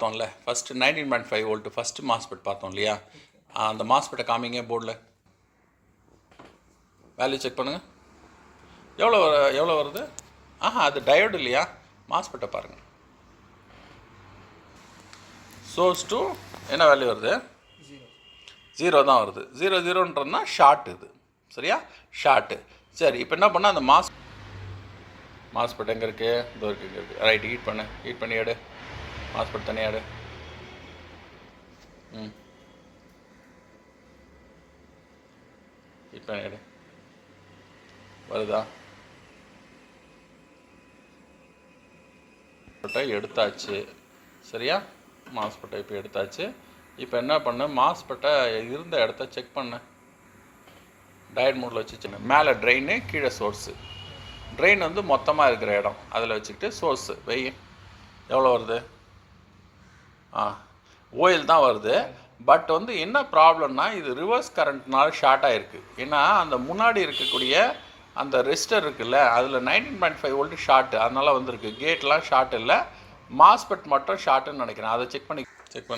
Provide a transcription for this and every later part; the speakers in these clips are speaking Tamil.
பார்த்தோம்ல ஃபஸ்ட்டு 19.5 வோல்ட் ஃபஸ்ட்டு மாஸ்பெட் பார்த்தோம் இல்லையா? அந்த மாஸ்பெட்டை காமிங்க போர்டில். வேல்யூ செக் பண்ணுங்கள். எவ்வளோ வருது? அது டயோடு இல்லையா? மாஸ்பெட்டை பாருங்கள். சோர்ஸ் டு என்ன வேல்யூ வருது? 0 தான் வருது. 0 ஷார்ட் இது. சரியா? ஷார்ட்டு. சரி, இப்போ என்ன பண்ணால் அந்த மாஸ்பெட் எங்கே இருக்குது? இதோ இருக்குது, இங்கே இருக்குது. ரைட், ஹீட் பண்ணி எடு. மாஸ்பெட் தனியாக எடு. ஹீட் பண்ணி எடு. வருதா? எடுத்தாச்சு. சரியா? மாஸ்பெட்டை இப்போ எடுத்தாச்சு. இப்போ என்ன பண்ண, மாஸ்பெட்டை இருந்த இடத்த செக் பண்ண. டயட் மோடில் வச்சு மேலே ட்ரெயினு, கீழே சோர்ஸு. ட்ரெயின் வந்து மொத்தமாக இருக்கிற இடம், அதில் வச்சுக்கிட்டு சோர்ஸு வெய். எவ்வளோ வருது? ஓயில் தான் வருது. பட் வந்து என்ன ப்ராப்ளம்னா, இது ரிவர்ஸ் கரண்ட்னால ஷார்ட் ஆகிருக்கு. ஏன்னா அந்த முன்னாடி இருக்கக்கூடிய அந்த ரெசிஸ்டர் இருக்குல்ல, அதில் 19.5 வோல்ட் ஷார்ட்டு, அதனால் வந்திருக்கு. கேட்லாம் ஷார்ட் இல்லை, மாஸ்பெட் மட்டும் ஷார்ட்டுன்னு நினைக்கிறேன். அதை செக் பண்ணு. செக்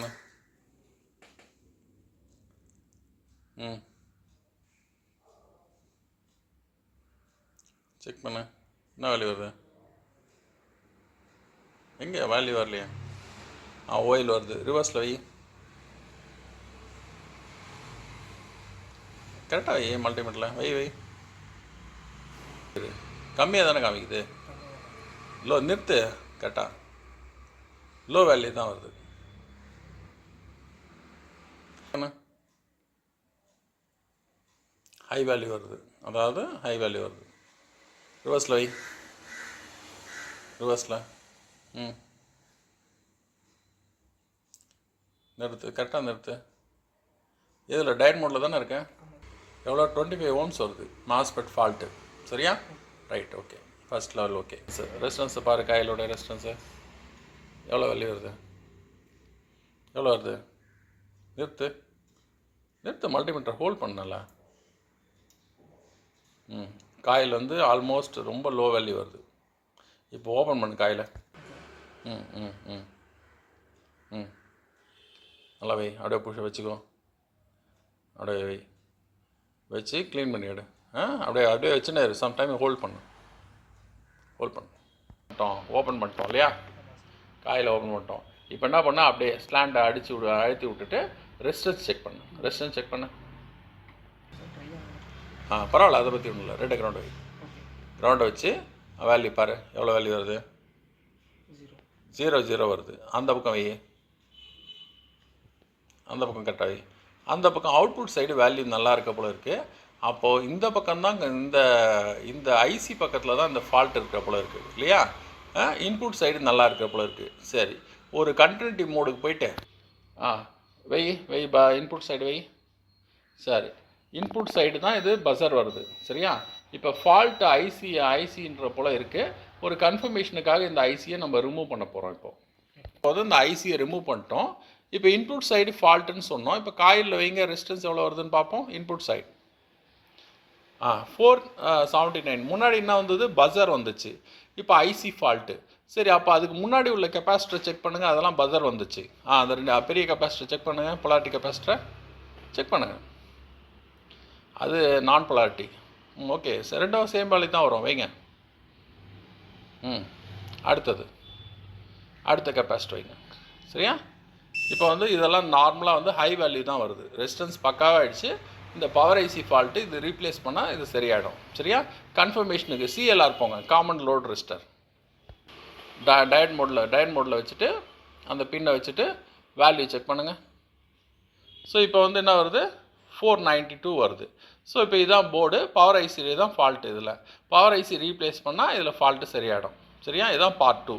பண்ணு. என்ன வேல்யூ வருது? எங்கே வேல்யூ வரலையா? ஓயில் வருது. ரிவர்ஸில் வை. கரெக்டாக வை. மல்டிமீட்டரில் வை. கம்மியாக தானே காமிக்குது. லோ நிறுத்து. கரெக்டாக லோ வேல்யூ தான் வருது. ஹை வேல்யூ வருது. அதாவது ஹை வேல்யூ வருது. ரிவர்ஸில் வை. ரிவர்ஸில் நிறுத்து. கரெக்டாக நிறுத்து. இதில் டயட் மோடில் தானே இருக்கேன். எவ்வளோ? 25 ohms வருது. MOSFET fault. சரியா? Right, okay. First level okay. Sir ரெசிஸ்டன்ஸை பாரு. காயிலோட ரெசிஸ்டன்ஸு எவ்வளோ வேல்யூ வருது? எவ்வளோ வருது? நிறுத்து. மல்டிமீட்டர் ஹோல்ட் பண்ணல. காயில் வந்து ஆல்மோஸ்ட் ரொம்ப லோ வேல்யூ வருது. இப்போ ஓப்பன் பண்ணு காயில். நல்லா வை. அப்படியே புஷ வச்சுக்கோ. அப்படியே வச்சு க்ளீன் பண்ணி எடு. அப்படியே வச்சுன்னு சம்டைம் ஹோல்ட் பண்ணிட்டோம். ஓப்பன் பண்ணிட்டோம் இல்லையா? காயில் ஓப்பன் பண்ணிட்டோம். இப்போ என்ன பண்ணால் அப்படியே ஸ்லாண்டை அழுத்தி விட்டுட்டு ரெசிஸ்டன்ஸ் செக் பண்ணு. பரவாயில்ல, அதை பற்றி ஒன்றும் இல்லை. ரெண்டு கிரவுண்டை வச்சு வேல்யூ பாரு. எவ்வளோ வேல்யூ வருது? 0 வருது. அந்த பக்கம் வை. அந்த பக்கம் கரெக்டாக வை. அந்த பக்கம் அவுட்புட் சைடு வேல்யூ நல்லா இருக்க போல இருக்குது. அப்போது இந்த பக்கம்தான் இந்த ஐசி பக்கத்தில் தான் இந்த ஃபால்ட் இருக்கிற போல இருக்குது இல்லையா? இன்புட் சைடு நல்லா இருக்கிற போல இருக்குது. சரி, ஒரு கண்டினியூட்டி மோடுக்கு போயிட்டு வை. இன்புட் சைடு வை. சரி, இன்புட் சைடு தான் இது பஸர் வருது. சரியா? இப்போ ஃபால்ட் ஐசின்ற போல் இருக்குது. ஒரு கன்ஃபர்மேஷனுக்காக இந்த ஐசியை நம்ம ரிமூவ் பண்ண போகிறோம். இப்போது இந்த ஐசியை ரிமூவ் பண்ணிட்டோம். இப்போ இன்புட் சைடு ஃபால்ட்டுன்னு சொன்னோம். இப்போ காயிலில் வைங்க. ரெசிஸ்டன்ஸ் எவ்வளோ வருதுன்னு பார்ப்போம். Input side 479. முன்னாடி என்ன வந்தது? பஸர் வந்துச்சு. இப்போ ஐசி ஃபால்ட்டு. சரி, அப்போ அதுக்கு முன்னாடி உள்ள கெப்பாசிட்டர் செக் பண்ணுங்கள். அதெல்லாம் பஸர் வந்துச்சு. அந்த 2 பெரிய கெப்பாசிட்டர் செக் பண்ணுங்கள். பொலாரிட்டி கெப்பாசிட்டரை செக் பண்ணுங்கள். அது நான் பொலாரிட்டி. ஓகே சார், ரெண்டும் சேம் வேல்யூ தான் வரும். வைங்க. அடுத்த கெப்பாசிட்டர் வைங்க. சரியா? இப்போ வந்து இதெல்லாம் நார்மலாக வந்து ஹை வேல்யூ தான் வருது. ரெசிஸ்டன்ஸ் பக்காவாகிடுச்சு. இந்த பவர் ஐசி ஃபால்ட்டு இது ரீப்ளேஸ் பண்ணால் இது சரியாயிடும். சரியா? கன்ஃபர்மேஷனுக்கு சிஎல்ஆர் போங்க. Common load resistor. டயட் மோடில் வச்சுட்டு அந்த பின்னை வச்சுட்டு வேல்யூ செக் பண்ணுங்கள். ஸோ இப்போ வந்து என்ன வருது? 492 வருது. ஸோ இப்போ இதுதான் போர்டு. பவர் ஐசி தான் ஃபால்ட்டு. இதில் பவர் ஐசி ரீப்ளேஸ் பண்ணால் இதில் ஃபால்ட்டு சரியாயிடும். சரியா? இதுதான் பார்ட் 2.